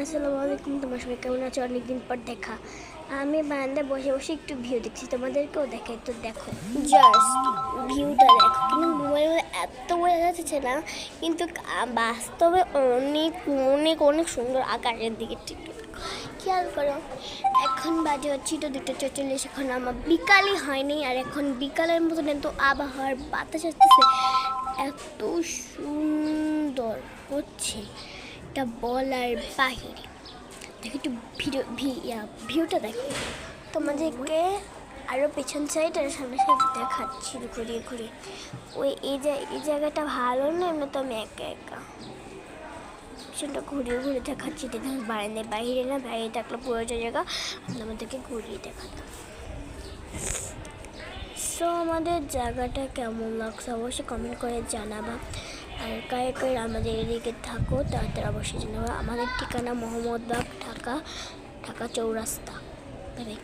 আসসালামু আলাইকুম, তোমার সবাই কেমন আছো? অনেকদিন পর দেখা। আমি বারান্দায় বসে বসে একটু ভিউ দেখছি, তোমাদেরকেও দেখে একটু দেখো, জাস্ট ভিউটা দেখো। কিন্তু মোবাইলে এত বোঝা যাচ্ছে না, কিন্তু বাস্তবে অনেক অনেক অনেক সুন্দর। আকাশের দিকে একটু খেয়াল করো। এখন বাজে হচ্ছে তো 2:44। এখন আমার বিকালই হয়নি, আর এখন বিকালের মতন এত আবহাওয়ার বাতাস আসতেছে, এত সুন্দর হচ্ছে এটা বলার বাহিরে। দেখো একটু ভিউটা দেখো, তোমাদেরকে আরও পেছন সাইড আর সামনে সাইড দেখাচ্ছি ঘুরিয়ে ঘুরিয়ে। এই জায়গাটা ভালো না, এমনি তো আমি একা একা পেছনটা ঘুরিয়ে ঘুরে দেখাচ্ছি। দেখুন বারান্দায়, বাইরে না, বাইরে থাকলে পুরো জায়গা আমাদেরকে ঘুরিয়ে দেখাতাম। সো আমাদের জায়গাটা কেমন লাগছে অবশ্যই কমেন্ট করে জানাবা। আর কায়ে কায়ে আমাদের এদিকে থাকো তাড়াতাড়ি অবশ্যই জানাবা। আমাদের ঠিকানা মোহাম্মদবাগ, ঢাকা 4 রাস্তা। বাই।